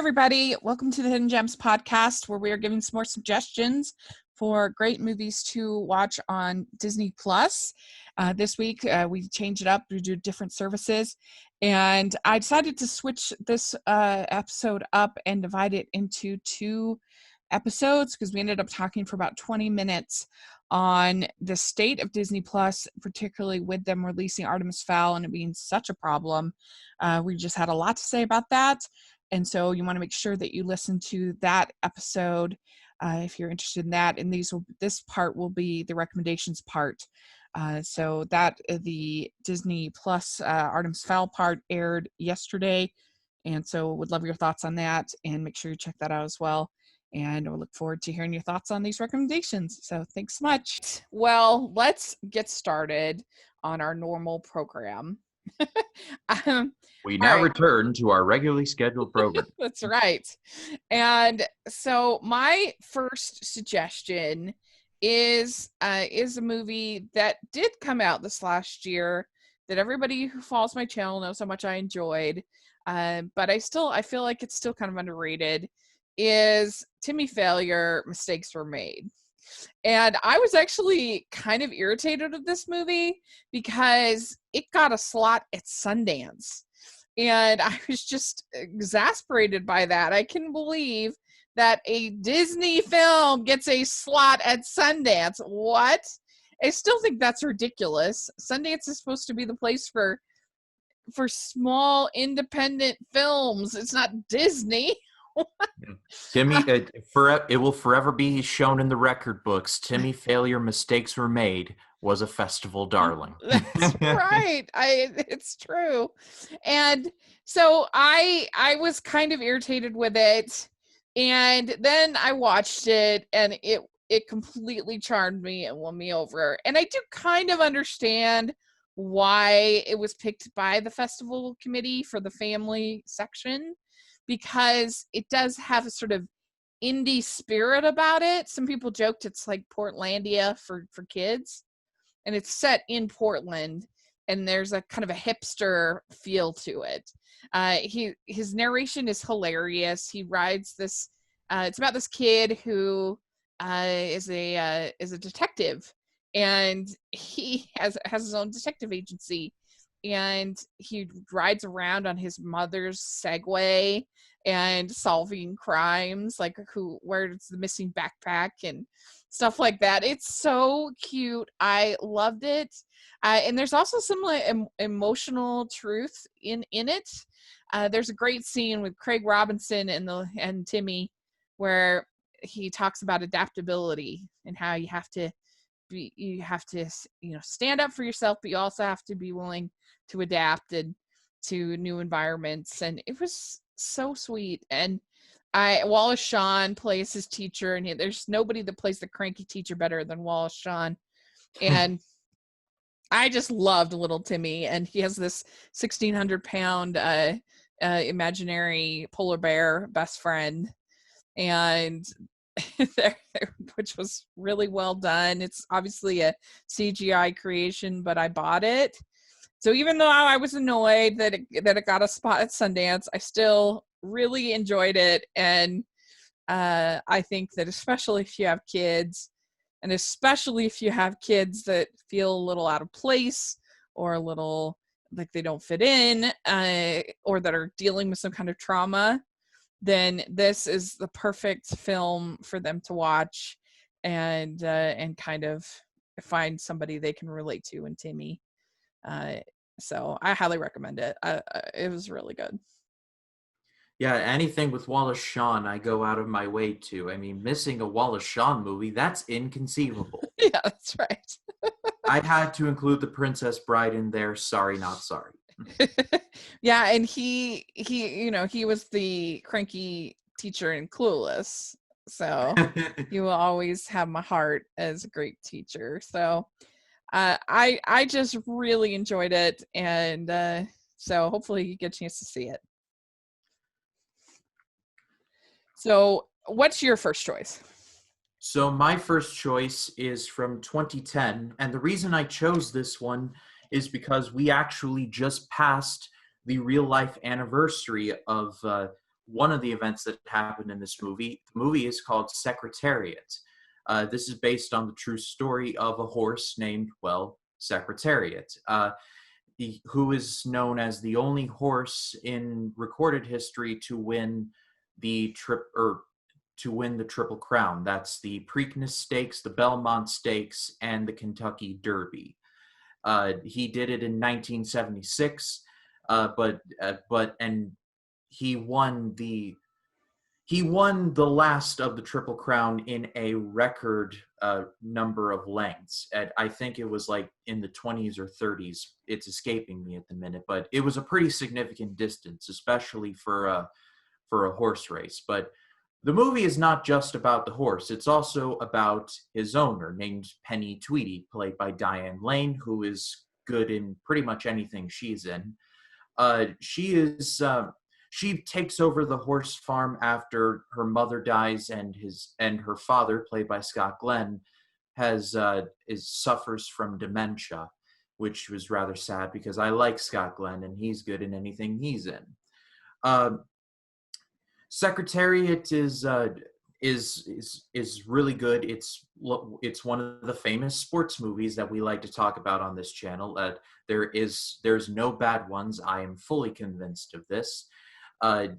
everybody. Welcome to the Hidden Gems podcast, where we are giving some more suggestions for great movies to watch on Disney Plus. This week, we changed it up. We do different services. And I decided to switch this episode up and divide it into two episodes because we ended up talking for about 20 minutes on the state of Disney Plus, particularly with them releasing Artemis Fowl and it being such a problem. We just had a lot to say about that. And so you want to make sure that you listen to that episode if you're interested in that. And this part will be the recommendations part. So that the Disney Plus Artemis Fowl part aired yesterday. And so would love your thoughts on that, and make sure you check that out as well. And we'll look forward to hearing your thoughts on these recommendations. So thanks so much. Well, let's get started on our normal program. We now return to our regularly scheduled program. That's right. And so my first suggestion is a movie that did come out this last year that everybody who follows my channel knows how much I enjoyed. But I feel like it's still kind of underrated, is Timmy Failure, Mistakes Were Made. And I was actually kind of irritated with this movie because it got a slot at Sundance. And I was just exasperated by that. I couldn't believe that a Disney film gets a slot at Sundance. What? I still think that's ridiculous. Sundance is supposed to be the place for small independent films. It's not Disney. Timmy, it will forever be shown in the record books. Timmy Failure, Mistakes Were Made was a festival darling. That's right. It's true. And so I was kind of irritated with it. And then I watched it, and it completely charmed me and won me over. And I do kind of understand why it was picked by the festival committee for the family section, because it does have a sort of indie spirit about it. Some people joked it's like Portlandia for kids, and it's set in Portland, and there's a kind of a hipster feel to it. His narration is hilarious. He rides this. It's about this kid who is a detective, and he has his own detective agency, and he rides around on his mother's Segway and solving crimes, like where's the missing backpack and stuff like that. It's so cute. I loved it. And there's also some like emotional truth in it. There's a great scene with Craig Robinson and Timmy where he talks about adaptability and how you have to stand up for yourself, but you also have to be willing to adapt to new environments. And it was so sweet. And Wallace Shawn plays his teacher, and there's nobody that plays the cranky teacher better than Wallace Shawn. And I just loved little Timmy, and he has this 1,600-pound imaginary polar bear best friend, and which was really well done. It's obviously a CGI creation, but I bought it. So even though I was annoyed that it got a spot at Sundance, I still really enjoyed it. And I think that especially if you have kids, and especially if you have kids that feel a little out of place or a little like they don't fit in, or that are dealing with some kind of trauma, then this is the perfect film for them to watch and kind of find somebody they can relate to in Timmy. So I highly recommend it. It was really good. Yeah, anything with Wallace Shawn, I go out of my way to. I mean, missing a Wallace Shawn movie, that's inconceivable. Yeah, that's right. I had to include The Princess Bride in there. Sorry, not sorry. Yeah, and he was the cranky teacher in Clueless. So you will always have my heart as a great teacher. So I just really enjoyed it, and so hopefully you get a chance to see it. So what's your first choice? So my first choice is from 2010, and the reason I chose this one is because we actually just passed the real-life anniversary of one of the events that happened in this movie. The movie is called Secretariat. This is based on the true story of a horse named, well, Secretariat, who is known as the only horse in recorded history to win the Triple Crown. That's the Preakness Stakes, the Belmont Stakes, and the Kentucky Derby. He did it in 1976, but he won the last of the Triple Crown in a record number of lengths. I think it was like in the 20s or 30s. It's escaping me at the minute, but it was a pretty significant distance, especially for a horse race. But the movie is not just about the horse. It's also about his owner, named Penny Tweedy, played by Diane Lane, who is good in pretty much anything she's in. She takes over the horse farm after her mother dies, and her father, played by Scott Glenn, suffers from dementia, which was rather sad because I like Scott Glenn and he's good in anything he's in. Secretariat is really good. It's one of the famous sports movies that we like to talk about on this channel. There's no bad ones. I am fully convinced of this.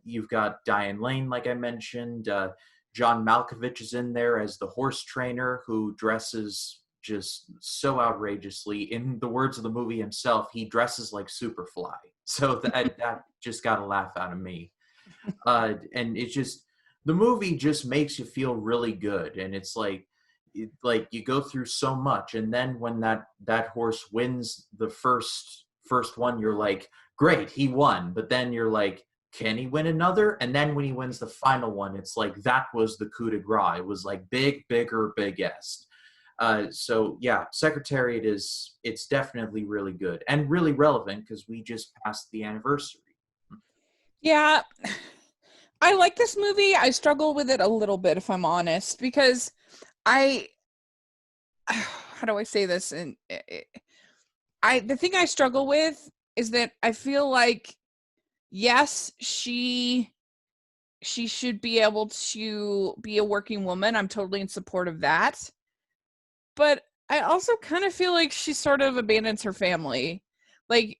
You've got Diane Lane, like I mentioned. John Malkovich is in there as the horse trainer, who dresses just so outrageously. In the words of the movie himself, he dresses like Superfly. So that just got a laugh out of me. And it's just, the movie just makes you feel really good. And it's like you go through so much, and then when that horse wins the first one, you're like, great, he won. But then you're like, can he win another? And then when he wins the final one, it's like, that was the coup de grace. It was like big, bigger, biggest. So yeah, Secretariat it's definitely really good and really relevant because we just passed the anniversary. Yeah, I like this movie. I struggle with it a little bit, if I'm honest, because how do I say this? And the thing I struggle with is that I feel like, yes, she should be able to be a working woman. I'm totally in support of that. But I also kind of feel like she sort of abandons her family. Like,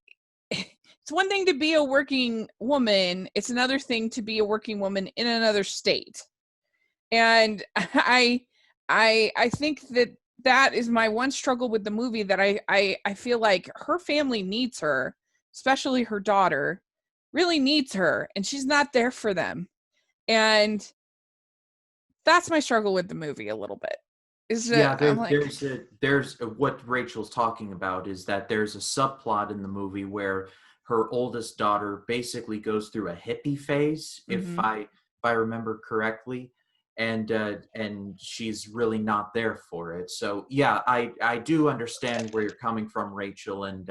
it's one thing to be a working woman. It's another thing to be a working woman in another state. And I think that is my one struggle with the movie, that I feel like her family needs her, especially her daughter, really needs her, and she's not there for them. And that's my struggle with the movie a little bit. There's what Rachel's talking about is that there's a subplot in the movie where her oldest daughter basically goes through a hippie phase, Mm-hmm. if I remember correctly, and she's really not there for it. So yeah, I do understand where you're coming from, Rachel, and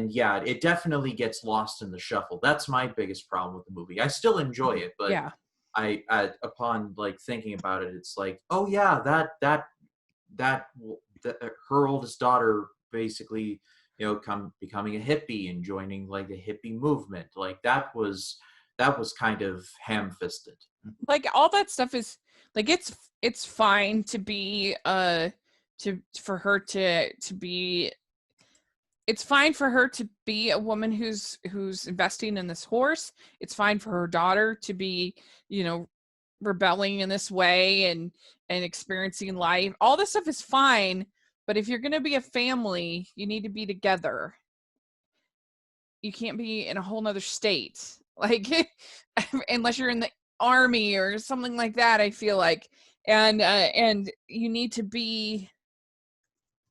yeah, it definitely gets lost in the shuffle. That's my biggest problem with the movie. I still enjoy it, but Yeah. I upon like thinking about it, it's like, oh yeah, that her oldest daughter basically, becoming a hippie and joining like the hippie movement, like that was kind of ham-fisted. Like, all that stuff is like, it's fine to be for her to be, it's fine for her to be a woman who's investing in this horse. It's fine for her daughter to be, rebelling in this way and experiencing life. All this stuff is fine, but if you're going to be a family, you need to be together. You can't be in a whole nother state, like, unless you're in the army or something like that, I feel like. And you need to be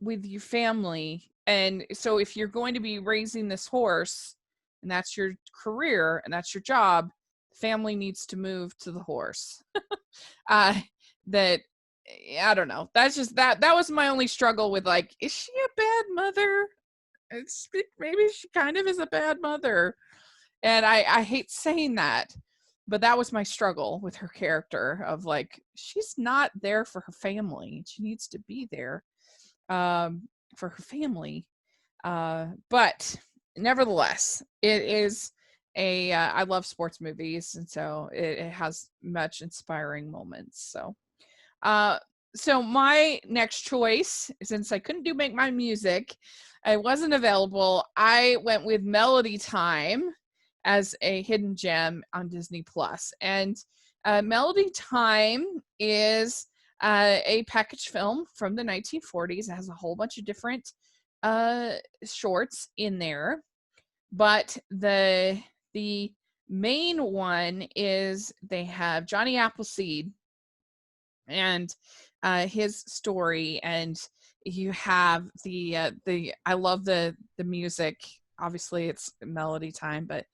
with your family. And so if you're going to be raising this horse, and that's your career and that's your job, family needs to move to the horse. That, I don't know. That's just that was my only struggle with, like, is she a bad mother? Maybe she kind of is a bad mother. And I hate saying that, but that was my struggle with her character, of like, she's not there for her family. She needs to be there for her family. But nevertheless, it is I love sports movies, and so it has much inspiring moments. Uh, so my next choice, since I couldn't do Make My Music, it wasn't available. I went with Melody Time as a hidden gem on Disney Plus, and Melody Time is a package film from the 1940s. It has a whole bunch of different shorts in there, but the main one is they have Johnny Appleseed and his story, and you have the I love the music. Obviously, it's Melody Time, but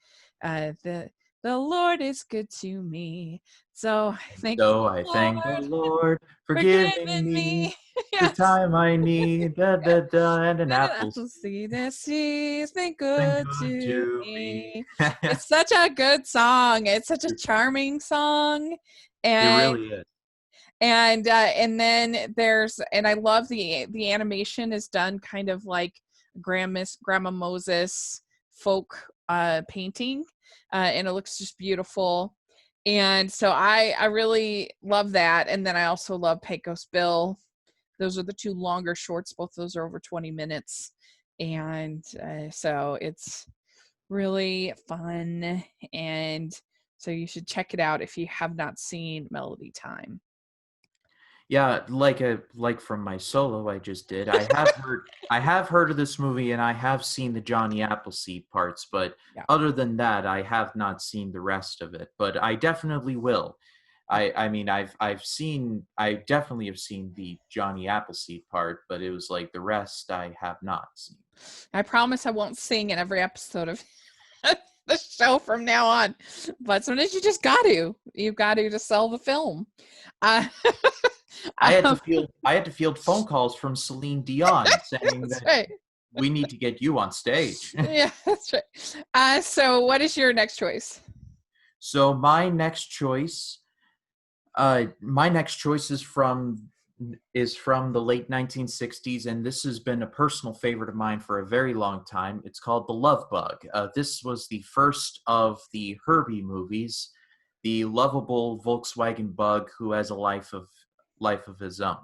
the Lord is good to me, so thank So I the thank the Lord Lord for for giving giving me me the yes. time I need, and an And an apple apple seed that she's been been good good to to me. me. It's such a good song. It's such a charming song, It and really is. and then there's and I love the animation is done kind of like Grandma Moses folk painting, and it looks just beautiful. And so I really love that. And then I also love Pecos Bill. Those are the two longer shorts. Both those are over 20 minutes, and so it's really fun. And so you should check it out if you have not seen Melody Time. Yeah, like from my solo I just did. I have heard of this movie and I have seen the Johnny Appleseed parts, but Yeah. other than that, I have not seen the rest of it. But I definitely will. I mean I definitely have seen the Johnny Appleseed part, but it was like the rest I have not seen. I promise I won't sing in every episode of the show from now on. But sometimes you just got to. You've got to sell the film. Uh, um, I had to field phone calls from Celine Dion saying that's that right. we need to get you on stage. Yeah, that's right. So what is your next choice? So my next choice is from the late 1960s, and this has been a personal favorite of mine for a very long time. It's called The Love Bug. This was the first of the Herbie movies, the lovable Volkswagen bug who has a life of his own.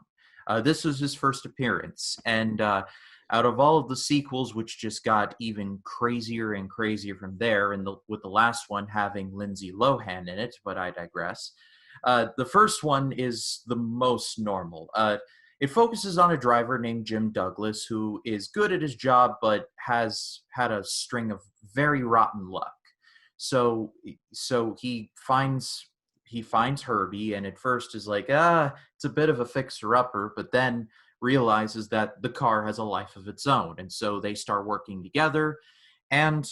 This was his first appearance, and out of all of the sequels, which just got even crazier and crazier from there, and with the last one having Lindsay Lohan in it, but I digress. The first one is the most normal. It focuses on a driver named Jim Douglas who is good at his job but has had a string of very rotten luck. So he finds Herbie and at first is like, it's a bit of a fixer-upper, but then realizes that the car has a life of its own. And so they start working together and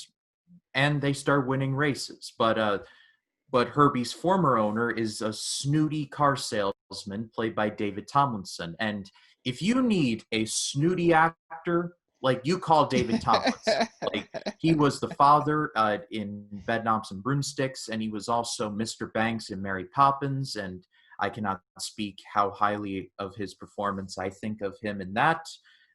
they start winning races. But Herbie's former owner is a snooty car salesman played by David Tomlinson. And if you need a snooty actor, like you call David Tomlinson. Like he was the father in Bedknobs and Broomsticks, and he was also Mr. Banks in Mary Poppins. And I cannot speak how highly of his performance I think of him in that.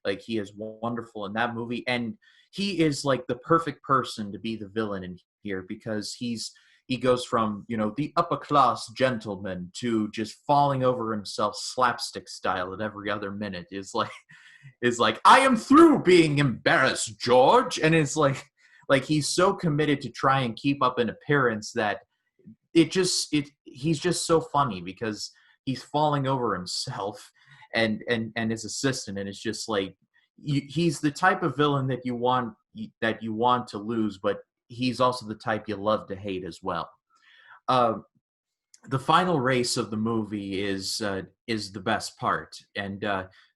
Like he is wonderful in that movie, and he is like the perfect person to be the villain in here because he goes from, the upper class gentleman to just falling over himself slapstick style at every other minute. Is like, I am through being embarrassed, George. And it's like he's so committed to try and keep up an appearance that he's just so funny because he's falling over himself and his assistant. And it's just like, he's the type of villain that you want to lose, but he's also the type you love to hate as well. The final race of the movie is the best part, and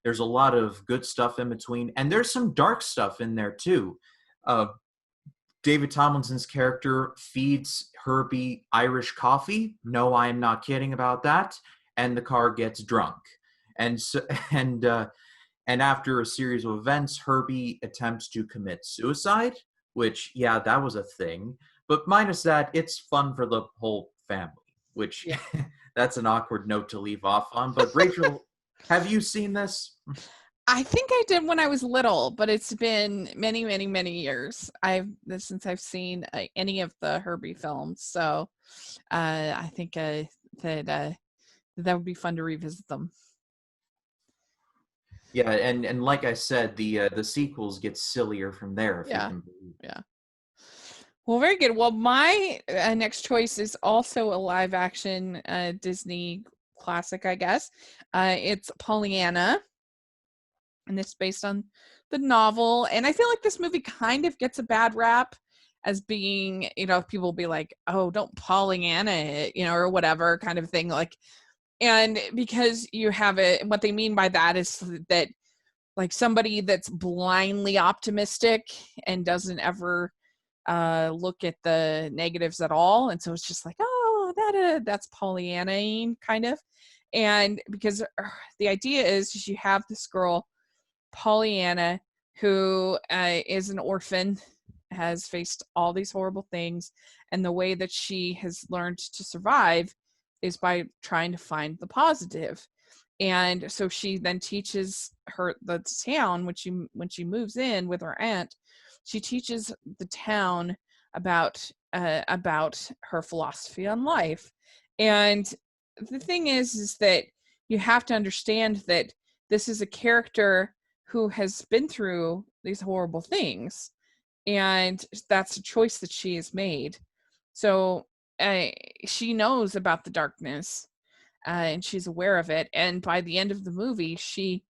there's a lot of good stuff in between, and there's some dark stuff in there too. David Tomlinson's character feeds Herbie Irish coffee. No, I am not kidding about that. And the car gets drunk, and so and after a series of events, Herbie attempts to commit suicide. Which, yeah, that was a thing. But minus that, it's fun for the whole family, which Yeah. that's an awkward note to leave off on. But Rachel, have you seen this? I think I did when I was little, but it's been many, many, many years since I've seen any of the Herbie films. So I think that would be fun to revisit them. Yeah, and like I said, the sequels get sillier from there, if you Yeah, can believe. yeah. Well, very good. Well, my next choice is also a live action Disney classic, I guess. It's Pollyanna, and it's based on the novel. And I feel like this movie kind of gets a bad rap as being, people will be like, oh, don't Pollyanna it, or whatever kind of thing. Like, and because you have it, what they mean by that is that like somebody that's blindly optimistic and doesn't ever look at the negatives at all, and so it's just like, oh, that's Pollyanna kind of. And because the idea is you have this girl Pollyanna who is an orphan, has faced all these horrible things, and the way that she has learned to survive is by trying to find the positive. And so she then teaches the town when she moves in with her aunt. She teaches the town about her philosophy on life. And the thing is that you have to understand that this is a character who has been through these horrible things, and that's a choice that she has made. So she knows about the darkness, and she's aware of it. And by the end of the movie, she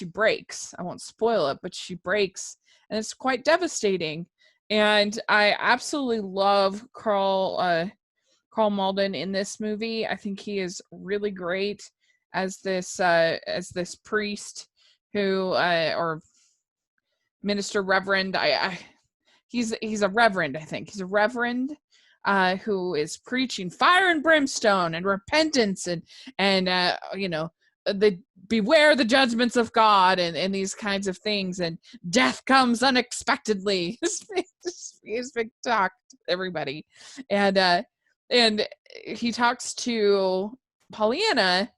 breaks. I won't spoil it, but she breaks, and it's quite devastating. And I absolutely love Carl Malden in this movie. I think he is really great as this priest who or minister reverend. He's a reverend. I think he's a reverend who is preaching fire and brimstone and repentance and the beware the judgments of God and these kinds of things, and death comes unexpectedly. He's big talk to everybody, and he talks to Pollyanna,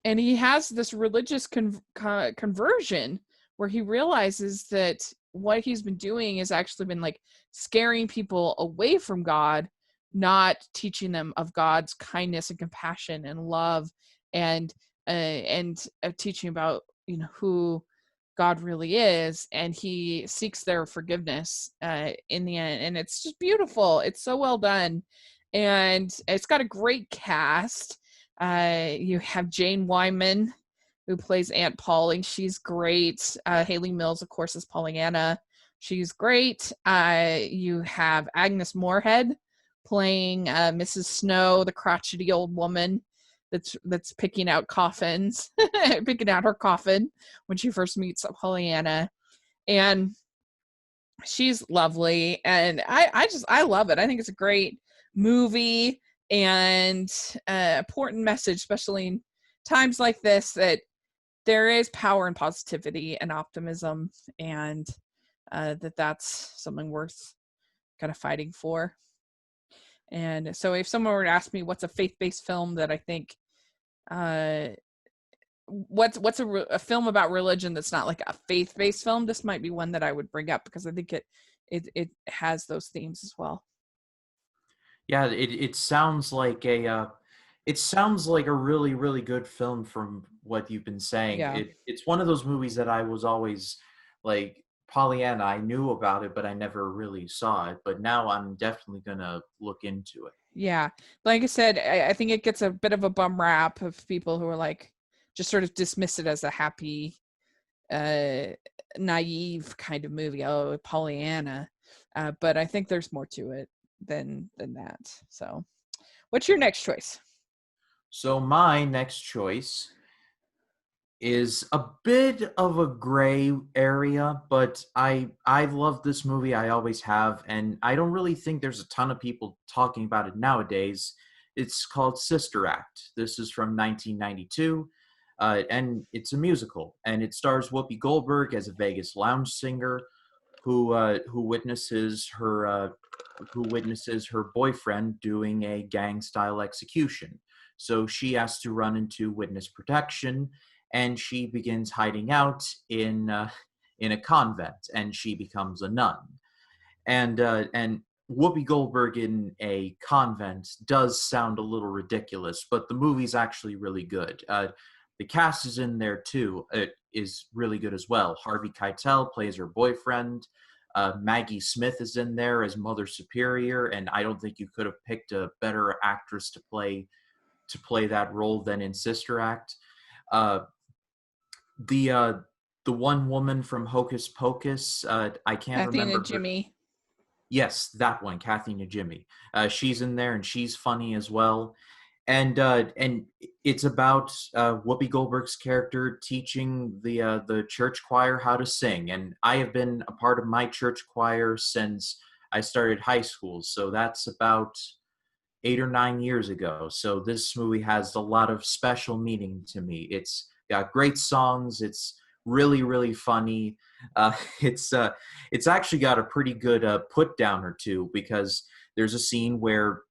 and he has this religious conversion where he realizes that what he's been doing has actually been like scaring people away from God, not teaching them of God's kindness and compassion and love, and teaching about who God really is. And he seeks their forgiveness in the end, and it's just beautiful. It's so well done, and it's got a great cast. You have Jane Wyman, who plays Aunt Polly. She's great. Haley Mills, of course, is Pollyanna. She's great. You have Agnes Moorehead playing Mrs. Snow, the crotchety old woman that's picking out coffins, picking out her coffin when she first meets Pollyanna. And she's lovely. And I love it. I think it's a great movie and important message, especially in times like this, that there is power in positivity and optimism, and that's something worth kind of fighting for. And so if someone were to ask me what's a faith-based film that I think what's a film about religion that's not like a faith-based film, this might be one that I would bring up, because I think it has those themes as well. Yeah, it sounds like a really, really good film from what you've been saying. Yeah. It's one of those movies that I was always like, Pollyanna, I knew about it, but I never really saw it. But now I'm definitely gonna look into it. Yeah. Like I said, I think it gets a bit of a bum rap of people who are like, just sort of dismiss it as a happy, naive kind of movie. Oh, Pollyanna. But I think there's more to it than that. So what's your next choice? So my next choice is a bit of a gray area, but I love this movie. I always have, and I don't really think there's a ton of people talking about it nowadays. It's called Sister Act. This is from 1992, and it's a musical, and it stars Whoopi Goldberg as a Vegas lounge singer who witnesses her boyfriend doing a gang style execution. So she has to run into witness protection, and she begins hiding out in a convent, and she becomes a nun. And Whoopi Goldberg in a convent does sound a little ridiculous, but the movie's actually really good. The cast is in there too. It is really good as well. Harvey Keitel plays her boyfriend. Maggie Smith is in there as Mother Superior, and I don't think you could have picked a better actress to play that role than in Sister Act. Uh, the one woman from Hocus Pocus, I can't Kathy remember and Jimmy. Yes, that one, Kathy Najimy. She's in there, and she's funny as well. And it's about Whoopi Goldberg's character teaching the church choir how to sing. And I have been a part of my church choir since I started high school, so that's about 8 or 9 years ago. So this movie has a lot of special meaning to me. It's got great songs. It's really, really funny. Uh, it's actually got a pretty good put down or two, because there's a scene where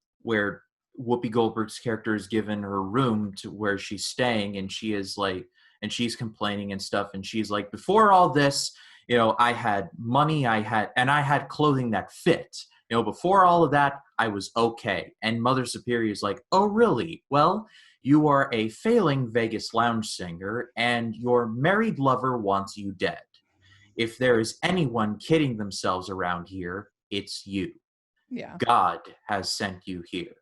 Whoopi Goldberg's character is given her room to where she's staying, and she's complaining and stuff, and she's like, before all this, I had money, I had clothing that fit. Before all of that, I was okay. And Mother Superior is like, oh, really? Well, you are a failing Vegas lounge singer, and your married lover wants you dead. If there is anyone kidding themselves around here, it's you. Yeah. God has sent you here.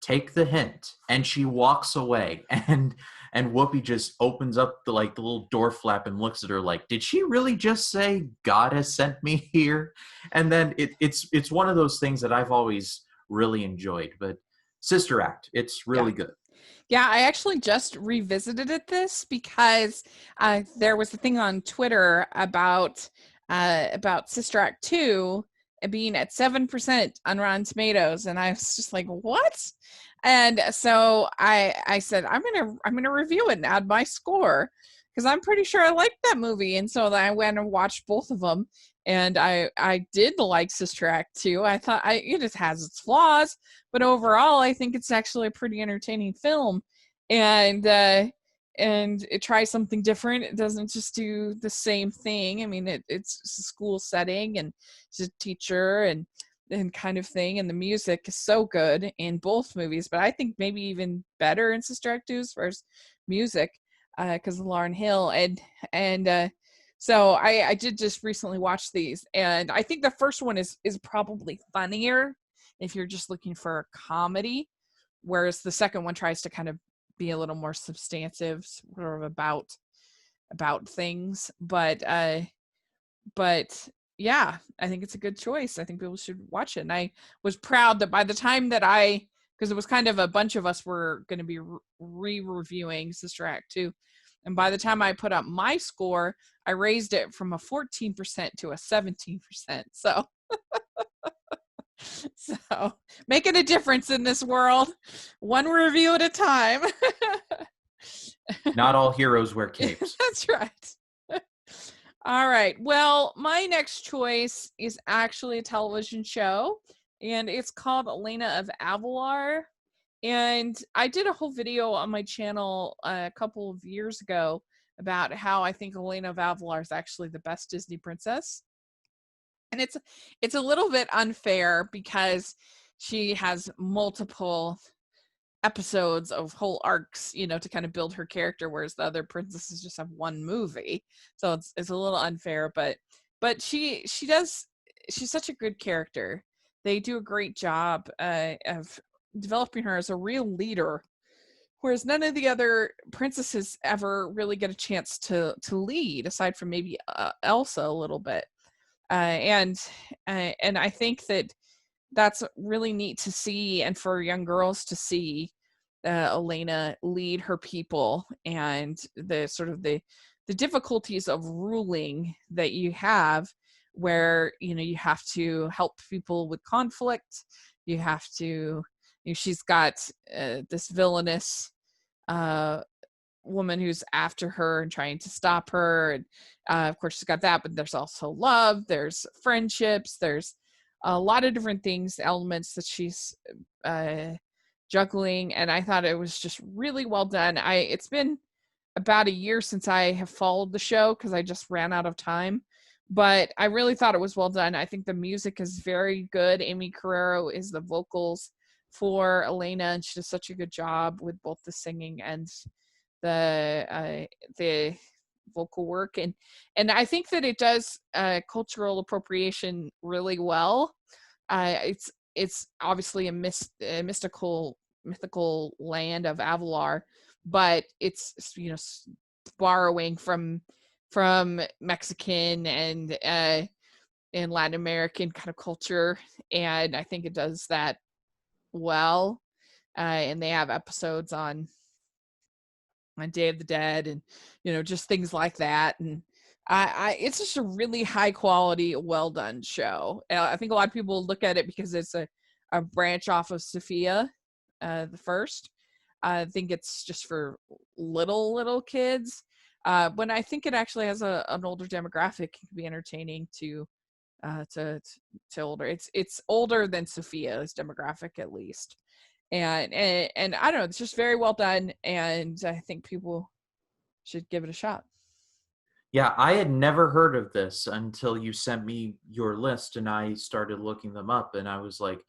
Take the hint. And she walks away, and Whoopi just opens up the little door flap and looks at her like, did she really just say God has sent me here? And then it's one of those things that I've always really enjoyed. But Sister Act, it's really good. Yeah, I actually just revisited this because there was a thing on Twitter about Sister Act 2 being at 7% on Rotten Tomatoes, and I was just like, what? And so I said, I'm gonna review it and add my score, because I'm pretty sure I liked that movie. And so I went and watched both of them, and I did like Sister Act 2. I thought it has its flaws, but overall I think it's actually a pretty entertaining film, and it tries something different. It doesn't just do the same thing. I mean, it's a school setting, and she's a teacher and kind of thing, and the music is so good in both movies, but I think maybe even better in Sister Act 2 as far as music, because of Lauryn Hill. And so I did just recently watch these, and I think the first one is probably funnier if you're just looking for a comedy, whereas the second one tries to kind of be a little more substantive, sort of about things. But yeah, I think it's a good choice. I think people should watch it. And I was proud that by the time that because it was kind of a bunch of us were going to be re-reviewing Sister Act 2. And by the time I put up my score, I raised it from a 14% to a 17%. So, so making a difference in this world, one review at a time. Not all heroes wear capes. That's right. All right. Well, my next choice is actually a television show, and it's called Elena of Avalor. And I did a whole video on my channel a couple of years ago about how I think Elena of Avalor is actually the best Disney princess. And it's a little bit unfair because she has multiple episodes of whole arcs, to kind of build her character, whereas the other princesses just have one movie. So it's a little unfair, but she's such a good character. They do a great job of developing her as a real leader, whereas none of the other princesses ever really get a chance to lead, aside from maybe Elsa a little bit. And I think that's really neat to see, and for young girls to see Elena lead her people, and the sort of the difficulties of ruling that you have, where you have to help people with conflict. You have to, she's got this villainous woman who's after her and trying to stop her, and of course she's got that, but there's also love, there's friendships, there's a lot of different things, elements that she's juggling, and I thought it was just really well done. It's been about a year since I have followed the show because I just ran out of time. But I really thought it was well done. I think the music is very good. Amy Carrero is the vocals for Elena, and she does such a good job with both the singing and the vocal work. And I think that it does cultural appropriation really well. It's obviously a mystical land of Avalor, but it's borrowing from Mexican and Latin American kind of culture, and I think it does that well. And they have episodes on Day of the Dead, and just things like that. And it's just a really high quality, well done show. I think a lot of people look at it because it's a branch off of Sophia, the first. I think it's just for little kids. When I think it actually has an older demographic, it can be entertaining to older. It's older than Sophia's demographic, at least. And I don't know, it's just very well done, and I think people should give it a shot. Yeah, I had never heard of this until you sent me your list, and I started looking them up, and I was like,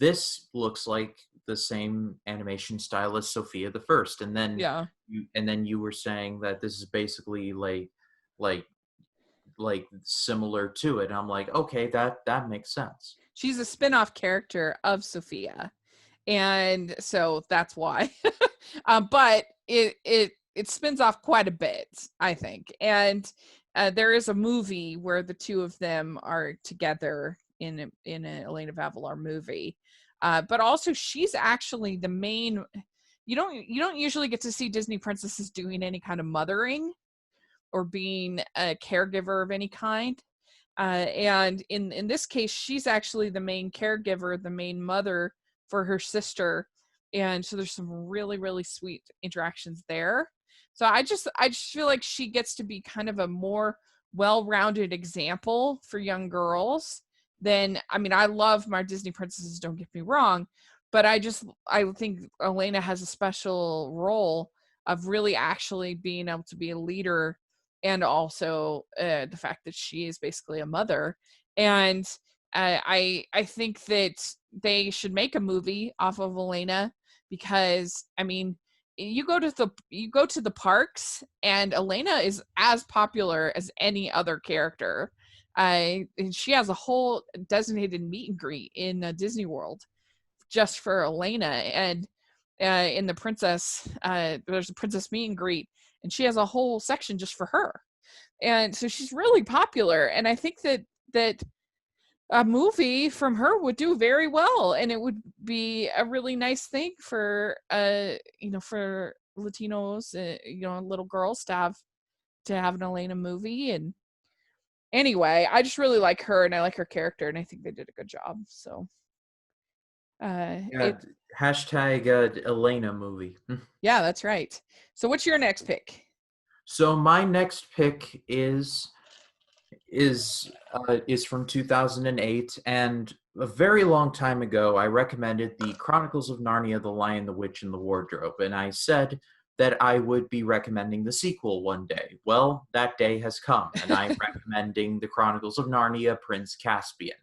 this looks like the same animation style as Sophia the First. And then Yeah. you were saying that this is basically like similar to it. And I'm like, okay, that makes sense. She's a spin-off character of Sophia, and so that's why. But it spins off quite a bit, I think. And there is a movie where the two of them are together in an Elena of Avalor movie. But also, she's actually the main. You don't usually get to see Disney princesses doing any kind of mothering or being a caregiver of any kind. And in this case, she's actually the main caregiver, the main mother for her sister. And so there's some really, really sweet interactions there. So I just feel like she gets to be kind of a more well-rounded example for young girls than, I mean, I love my Disney princesses, don't get me wrong, but I think Elena has a special role of really actually being able to be a leader, and also the fact that she is basically a mother. And I think that they should make a movie off of Elena, because I mean, you go to the parks, and Elena is as popular as any other character. And she has a whole designated meet and greet in Disney World just for Elena. And in the princess, there's a princess meet and greet, and she has a whole section just for her. And so she's really popular, and I think that a movie from her would do very well, and it would be a really nice thing for for Latinos, little girls to have an Elena movie. And anyway, I just really like her, and I like her character, and I think they did a good job. So Yeah, hashtag Elena movie. yeah, that's right. So what's your next pick? So my next pick is from 2008, and a very long time ago, I recommended the Chronicles of Narnia: The Lion, the Witch, and the Wardrobe, and I said that I would be recommending the sequel one day. Well, that day has come, and I'm recommending the Chronicles of Narnia: Prince Caspian.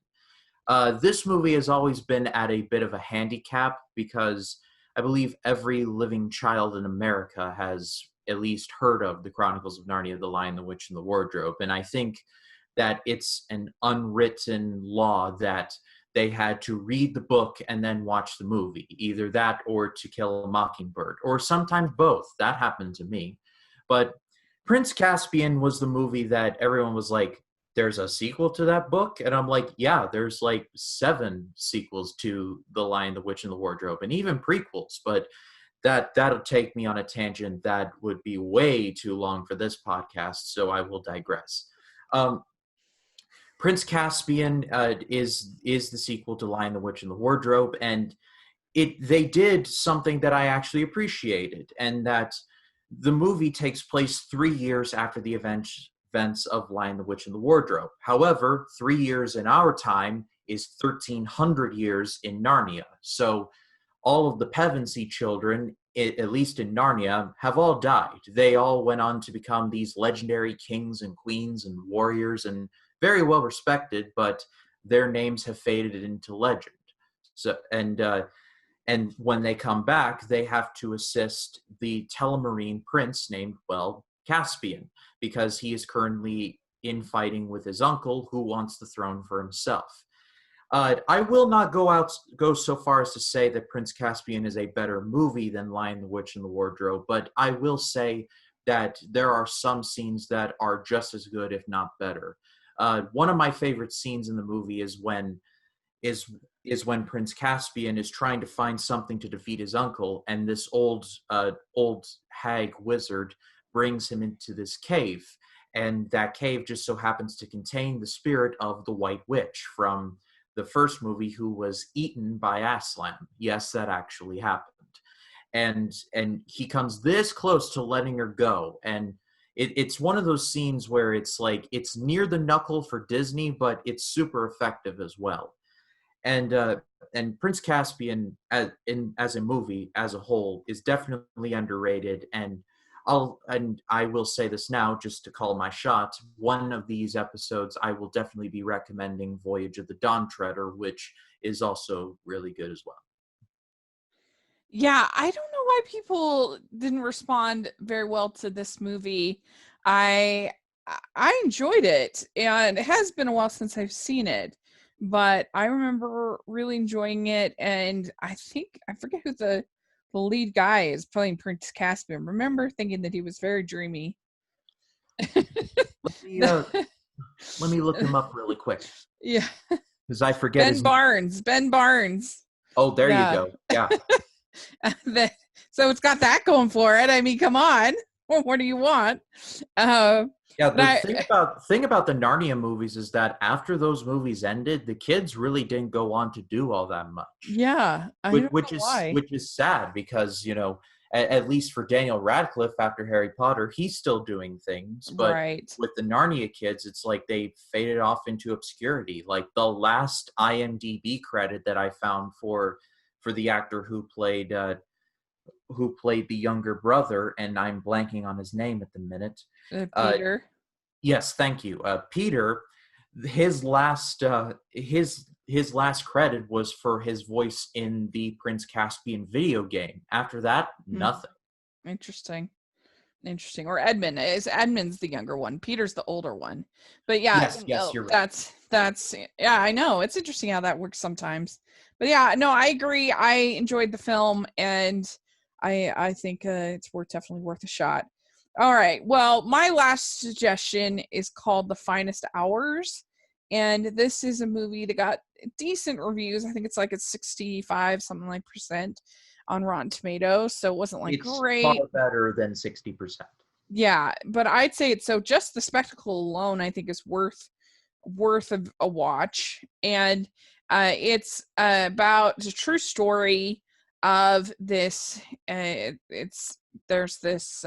This movie has always been at a bit of a handicap because I believe every living child in America has at least heard of the Chronicles of Narnia: The Lion, the Witch, and the Wardrobe, and I think that it's an unwritten law that they had to read the book and then watch the movie. Either that or To Kill a Mockingbird, or sometimes both. That happened to me. But Prince Caspian was the movie that everyone was like, there's a sequel to that book? And I'm like, yeah, there's like 7 sequels to The Lion, the Witch, and the Wardrobe, and even prequels. But that'll take me on a tangent that would be way too long for this podcast, so I will digress. Prince Caspian is the sequel to Lion, the Witch, and the Wardrobe, and they did something that I actually appreciated, and that the movie takes place 3 years after the events of Lion, the Witch, and the Wardrobe. However, 3 years in our time is 1,300 years in Narnia. So all of the Pevensey children at least in Narnia, have all died. They all went on to become these legendary kings and queens and warriors and very well respected, but their names have faded into legend. So and when they come back, they have to assist the Telemarine prince named, well, Caspian, because he is currently infighting with his uncle who wants the throne for himself. I will not go so far as to say that Prince Caspian is a better movie than Lion, the Witch, and the Wardrobe, but I will say that there are some scenes that are just as good, if not better. One of my favorite scenes in the movie is when Prince Caspian is trying to find something to defeat his uncle, and this old hag wizard brings him into this cave, and that cave just so happens to contain the spirit of the White Witch from the first movie, who was eaten by Aslan. Yes, that actually happened. And he comes this close to letting her go, and it's one of those scenes where it's like it's near the knuckle for Disney, but it's super effective as well. And Prince Caspian as a movie as a whole is definitely underrated, and I will say this now just to call my shot. One of these episodes I will definitely be recommending Voyage of the Dawn Treader, which is also really good as well. Yeah, I don't know why people didn't respond very well to this movie. I I enjoyed it, and it has been a while since I've seen it, but I remember really enjoying it. And I forget who the lead guy is playing Prince Caspian. Remember thinking that he was very dreamy. Let me let me look him up really quick Yeah, because I forget his name. Ben Barnes. Oh, there you Yeah. go. Yeah. So it's got that going for it. I mean, come on. What do you want? Yeah, But the thing about the Narnia movies is that after those movies ended, the kids really didn't go on to do all that much. yeah, I don't know why. Which is sad because, at least for Daniel Radcliffe after Harry Potter, he's still doing things, but Right. with the Narnia kids, it's like they faded off into obscurity. Like the last IMDb credit that I found for the actor who played the younger brother, and I'm blanking on his name at the minute. Peter. Yes, thank you. Peter, his last credit was for his voice in the Prince Caspian video game. After that, nothing. Interesting. Or Edmund's the younger one. Peter's the older one. But yeah, Yes, you're right. that's yeah, I know. It's interesting how that works sometimes. But yeah, no, I agree. I enjoyed the film, and I think it's definitely worth a shot. All right. Well, my last suggestion is called The Finest Hours. And this is a movie that got decent reviews. I think it's like 65 something like percent on Rotten Tomatoes. So it wasn't like It's great. far better than 60%. Yeah, but I'd say it's so just the spectacle alone I think is worth a watch. And it's about the true story of this there's this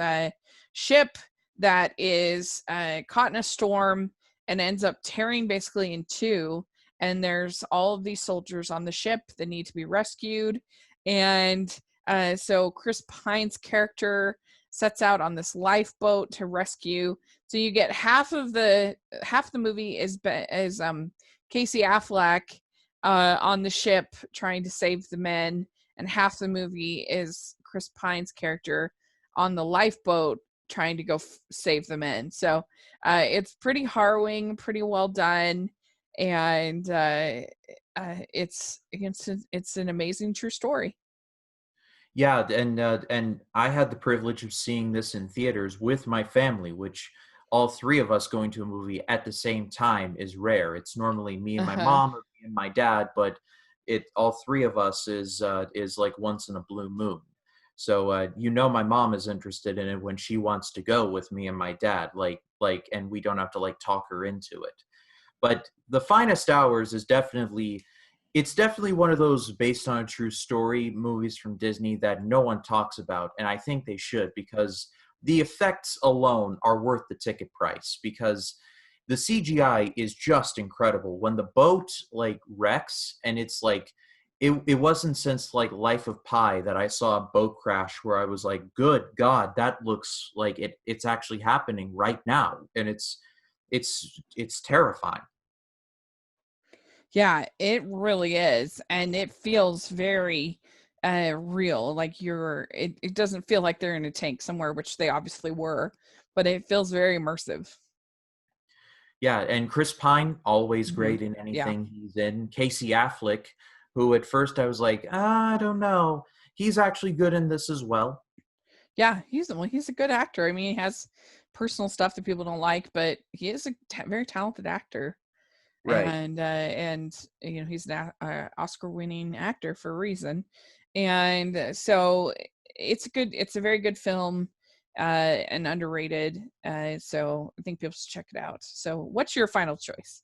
ship that is caught in a storm and ends up tearing basically in two, and there's all of these soldiers on the ship that need to be rescued. And so Chris Pine's character sets out on this lifeboat to rescue. So you get half the movie is Casey Affleck on the ship trying to save the men, and half the movie is Chris Pine's character on the lifeboat trying to go save the men. So it's pretty harrowing, pretty well done, and it's an amazing true story. Yeah, and I had the privilege of seeing this in theaters with my family, which all three of us going to a movie at the same time is rare. It's normally me and my mom or me and my dad, but all three of us is like once in a blue moon. So my mom is interested in it when she wants to go with me and my dad, and we don't have to like talk her into it. But The Finest Hours is definitely one of those based on a true story movies from Disney that no one talks about, and I think they should, because the effects alone are worth the ticket price, because the CGI is just incredible. When the boat like wrecks and it's like it wasn't since like Life of Pi that I saw a boat crash where I was like, good God, that looks like it's actually happening right now. And it's terrifying. Yeah, it really is. And it feels very real. Like it doesn't feel like they're in a tank somewhere, which they obviously were, but it feels very immersive. Yeah, and Chris Pine, always Hmm. great in Yeah. anything he's in. Casey Affleck, who at first I was like, I don't know. He's actually good in this as well. Yeah, he's a good actor. I mean, he has personal stuff that people don't like, but he is a very talented actor. Right. And he's an Oscar-winning actor for a reason, and so it's a very good film, and underrated. So I think people should check it out. So, what's your final choice?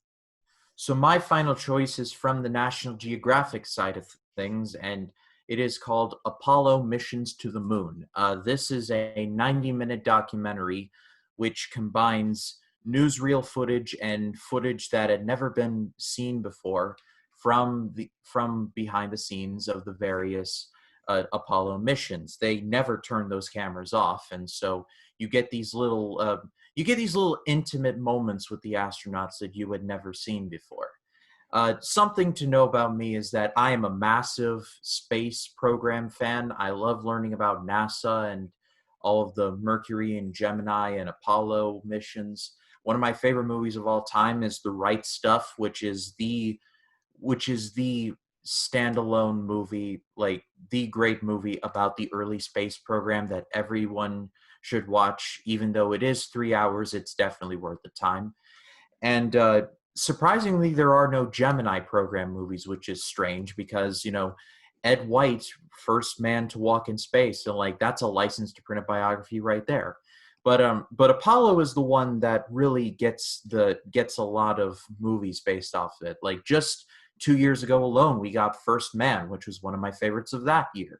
So my final choice is from the National Geographic side of things, and it is called Apollo Missions to the Moon. This is a 90-minute documentary which combines newsreel footage and footage that had never been seen before from behind the scenes of the various Apollo missions. They never turn those cameras off, and so you get these little intimate moments with the astronauts that you had never seen before. Something to know about me is that I am a massive space program fan. I love learning about NASA and all of the Mercury and Gemini and Apollo missions. One of my favorite movies of all time is The Right Stuff, which is the standalone movie, like the great movie about the early space program that everyone should watch. Even though it is 3 hours, it's definitely worth the time. And surprisingly, there are no Gemini program movies, which is strange because, Ed White, first man to walk in space, so like that's a license to print a biography right there. But Apollo is the one that really gets a lot of movies based off of it. Like just 2 years ago alone, we got First Man, which was one of my favorites of that year.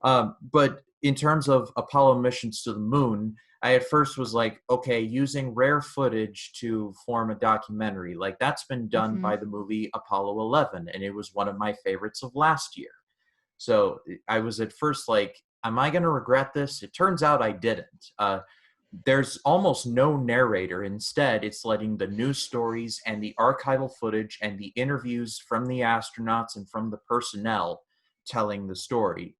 But in terms of Apollo missions to the moon, I at first was like, okay, using rare footage to form a documentary, like that's been done Hmm. by the movie Apollo 11, and it was one of my favorites of last year. So I was at first like, am I going to regret this? It turns out I didn't. There's almost no narrator. Instead, it's letting the news stories and the archival footage and the interviews from the astronauts and from the personnel telling the story.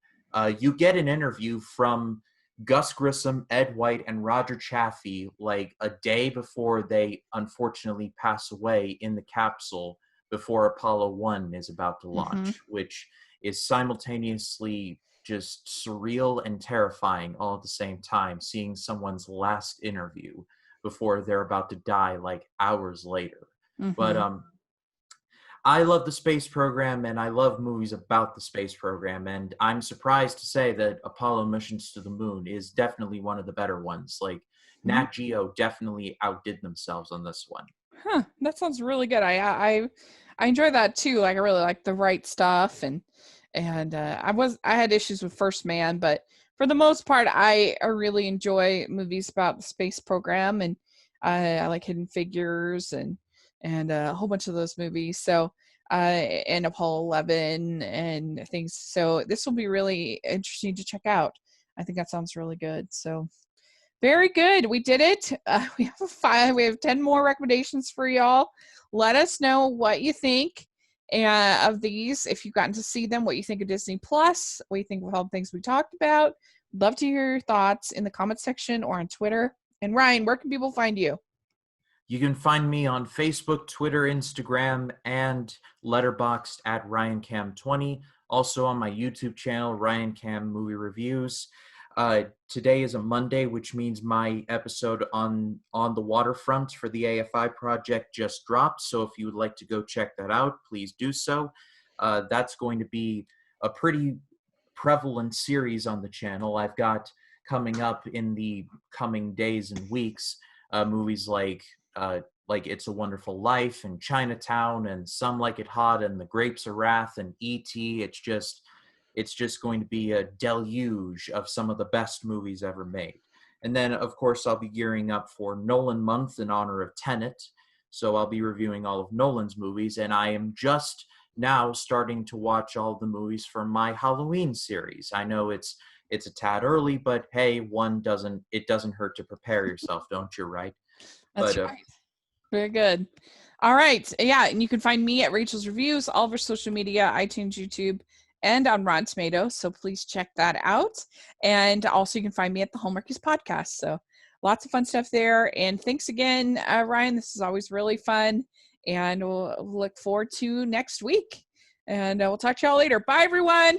You get an interview from Gus Grissom, Ed White, and Roger Chaffee like a day before they unfortunately pass away in the capsule before Apollo 1 is about to Hmm. launch, which is simultaneously just surreal and terrifying all at the same time, seeing someone's last interview before they're about to die like hours later. But Hmm. I love the space program and I love movies about the space program, and I'm surprised to say that Apollo Missions to the Moon is definitely one of the better ones. Like Nat Geo definitely outdid themselves on this one. Huh, that sounds really good. I enjoy that too. Like I really like The Right Stuff, and I had issues with First Man, but for the most part, I really enjoy movies about the space program, and I like Hidden Figures and a whole bunch of those movies. So and Apollo 11 and things. So this will be really interesting to check out. I think that sounds really good. So very good. We did it. We have 5. We have 10 more recommendations for y'all. Let us know what you think of these. If you've gotten to see them, what you think of Disney Plus, what you think of all the things we talked about. Love to hear your thoughts in the comment section or on Twitter. And Ryan, where can people find you? You can find me on Facebook, Twitter, Instagram, and Letterboxd at RyanCam20. Also on my YouTube channel, RyanCam Movie Reviews. Today is a Monday, which means my episode on the waterfront for the AFI project just dropped. So if you would like to go check that out, please do so. That's going to be a pretty prevalent series on the channel. I've got coming up in the coming days and weeks movies like It's a Wonderful Life and Chinatown and Some Like It Hot and The Grapes of Wrath and E.T. It's just going to be a deluge of some of the best movies ever made. And then, of course, I'll be gearing up for Nolan Month in honor of Tenet. So I'll be reviewing all of Nolan's movies, and I am just now starting to watch all the movies from my Halloween series. I know it's a tad early, but hey, it doesn't hurt to prepare yourself, don't you, right? That's But right. Very good. All right. Yeah. And you can find me at Rachel's Reviews, all of our social media, iTunes, YouTube, and on Rotten Tomatoes. So please check that out. And also you can find me at the Hallmarkies podcast. So lots of fun stuff there. And thanks again, Ryan. This is always really fun. And we'll look forward to next week. And we'll talk to y'all later. Bye, everyone.